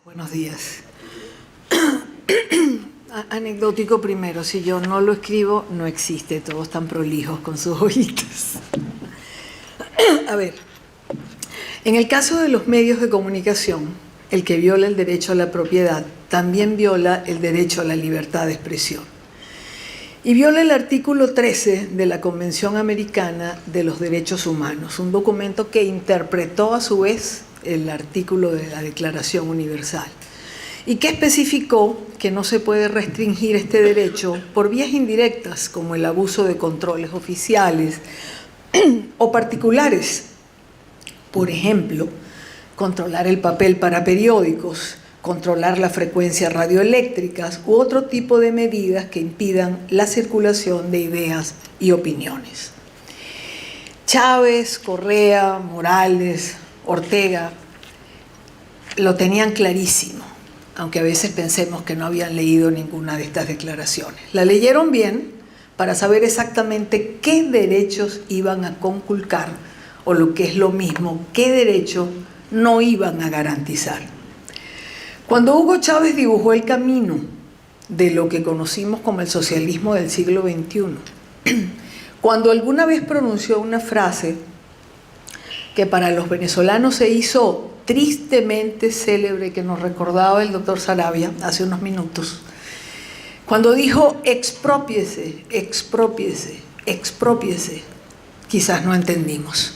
Buenos días. Anecdótico primero, si yo no lo escribo, no existe, todos están prolijos con sus hojitas. A ver, en el caso de los medios de comunicación, el que viola el derecho a la propiedad también viola el derecho a la libertad de expresión. Y viola el artículo 13 de la Convención Americana de los Derechos Humanos, un documento que interpretó a su vez el artículo de la Declaración Universal y que especificó que no se puede restringir este derecho por vías indirectas como el abuso de controles oficiales o particulares. Por ejemplo, controlar el papel para periódicos, controlar la frecuencia radioeléctricas u otro tipo de medidas que impidan la circulación de ideas y opiniones. Chávez, Correa, Morales, Ortega lo tenían clarísimo, aunque a veces pensemos que no habían leído ninguna de estas declaraciones. La leyeron bien para saber exactamente qué derechos iban a conculcar, o lo que es lo mismo, qué derechos no iban a garantizar. Cuando Hugo Chávez dibujó el camino de lo que conocimos como el socialismo del siglo XXI, cuando alguna vez pronunció una frase que para los venezolanos se hizo tristemente célebre, que nos recordaba el doctor Sarabia hace unos minutos, cuando dijo exprópiese, exprópiese, exprópiese, quizás no entendimos.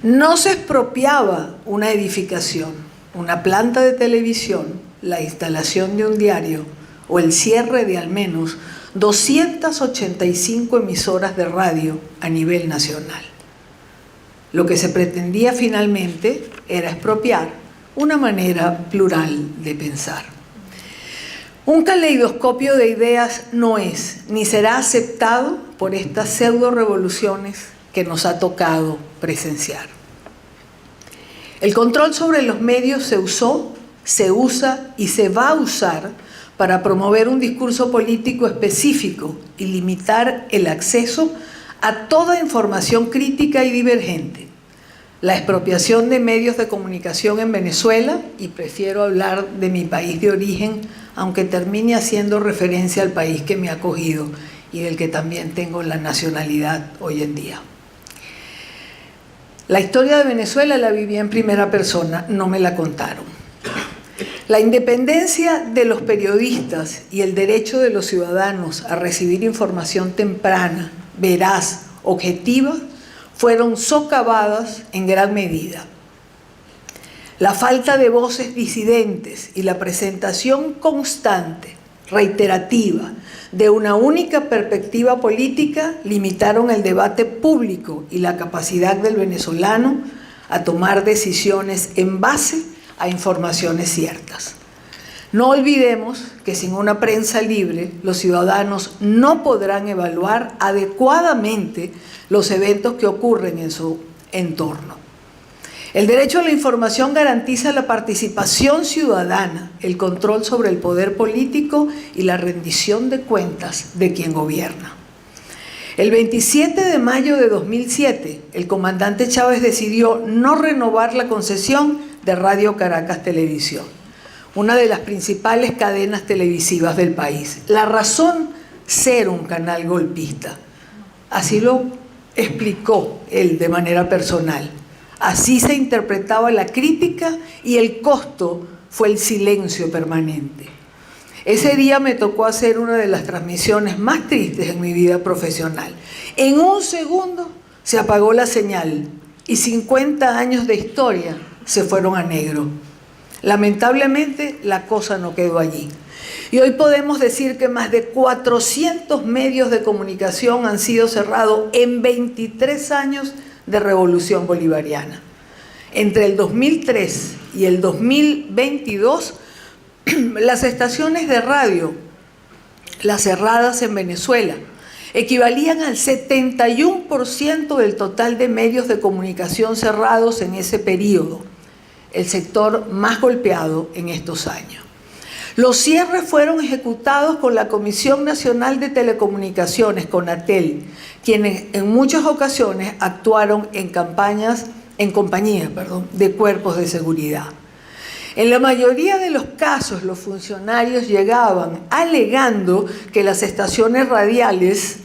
No se expropiaba una edificación, una planta de televisión, la instalación de un diario o el cierre de al menos 285 emisoras de radio a nivel nacional. Lo que se pretendía finalmente era expropiar una manera plural de pensar. Un caleidoscopio de ideas no es ni será aceptado por estas pseudo-revoluciones que nos ha tocado presenciar. El control sobre los medios se usó, se usa y se va a usar para promover un discurso político específico y limitar el acceso a toda información crítica y divergente. La expropiación de medios de comunicación en Venezuela, y prefiero hablar de mi país de origen, aunque termine haciendo referencia al país que me ha acogido y del que también tengo la nacionalidad hoy en día. La historia de Venezuela la viví en primera persona, no me la contaron. La independencia de los periodistas y el derecho de los ciudadanos a recibir información temprana, veraz, objetiva, fueron socavadas en gran medida. La falta de voces disidentes y la presentación constante, reiterativa, de una única perspectiva política limitaron el debate público y la capacidad del venezolano a tomar decisiones en base a informaciones ciertas. No olvidemos que sin una prensa libre, los ciudadanos no podrán evaluar adecuadamente los eventos que ocurren en su entorno. El derecho a la información garantiza la participación ciudadana, el control sobre el poder político y la rendición de cuentas de quien gobierna. El 27 de mayo de 2007, el comandante Chávez decidió no renovar la concesión de Radio Caracas Televisión, una de las principales cadenas televisivas del país. La razón, ser un canal golpista. Así lo explicó él de manera personal. Así se interpretaba la crítica y el costo fue el silencio permanente. Ese día me tocó hacer una de las transmisiones más tristes en mi vida profesional. En un segundo se apagó la señal y 50 años de historia se fueron a negro. Lamentablemente la cosa no quedó allí. Y hoy podemos decir que más de 400 medios de comunicación han sido cerrados en 23 años de revolución bolivariana. Entre el 2003 y el 2022, las estaciones de radio, las cerradas en Venezuela, equivalían al 71% del total de medios de comunicación cerrados en ese periodo, el sector más golpeado en estos años. Los cierres fueron ejecutados con la Comisión Nacional de Telecomunicaciones, CONATEL, quienes en muchas ocasiones actuaron en compañía de cuerpos de seguridad. En la mayoría de los casos, los funcionarios llegaban alegando que las estaciones radiales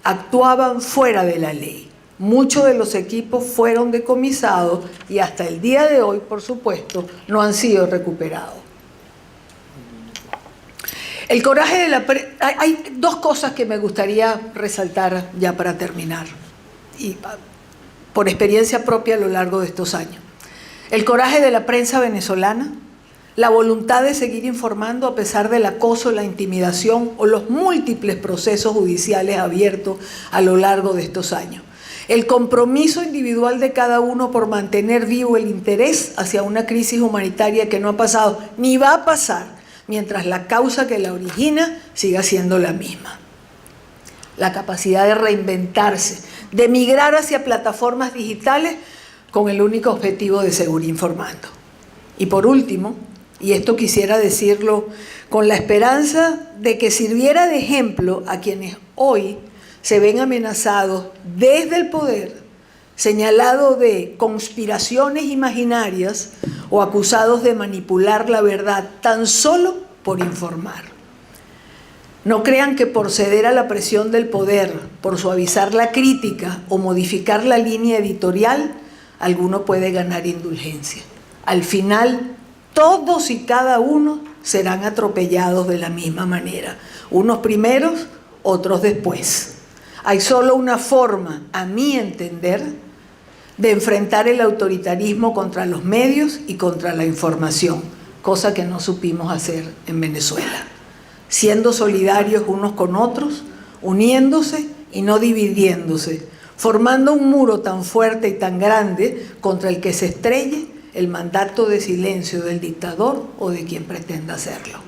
actuaban fuera de la ley. Muchos de los equipos fueron decomisados y hasta el día de hoy, por supuesto, no han sido recuperados. El coraje de la prensa. Hay dos cosas que me gustaría resaltar ya para terminar, y por experiencia propia a lo largo de estos años. El coraje de la prensa venezolana, la voluntad de seguir informando a pesar del acoso, la intimidación o los múltiples procesos judiciales abiertos a lo largo de estos años. El compromiso individual de cada uno por mantener vivo el interés hacia una crisis humanitaria que no ha pasado ni va a pasar mientras la causa que la origina siga siendo la misma. La capacidad de reinventarse, de migrar hacia plataformas digitales con el único objetivo de seguir informando. Y por último, y esto quisiera decirlo con la esperanza de que sirviera de ejemplo a quienes hoy se ven amenazados desde el poder, señalados de conspiraciones imaginarias o acusados de manipular la verdad tan solo por informar. No crean que por ceder a la presión del poder, por suavizar la crítica o modificar la línea editorial, alguno puede ganar indulgencia. Al final, todos y cada uno serán atropellados de la misma manera. Unos primeros, otros después. Hay solo una forma, a mi entender, de enfrentar el autoritarismo contra los medios y contra la información, cosa que no supimos hacer en Venezuela. Siendo solidarios unos con otros, uniéndose y no dividiéndose, formando un muro tan fuerte y tan grande contra el que se estrelle el mandato de silencio del dictador o de quien pretenda hacerlo.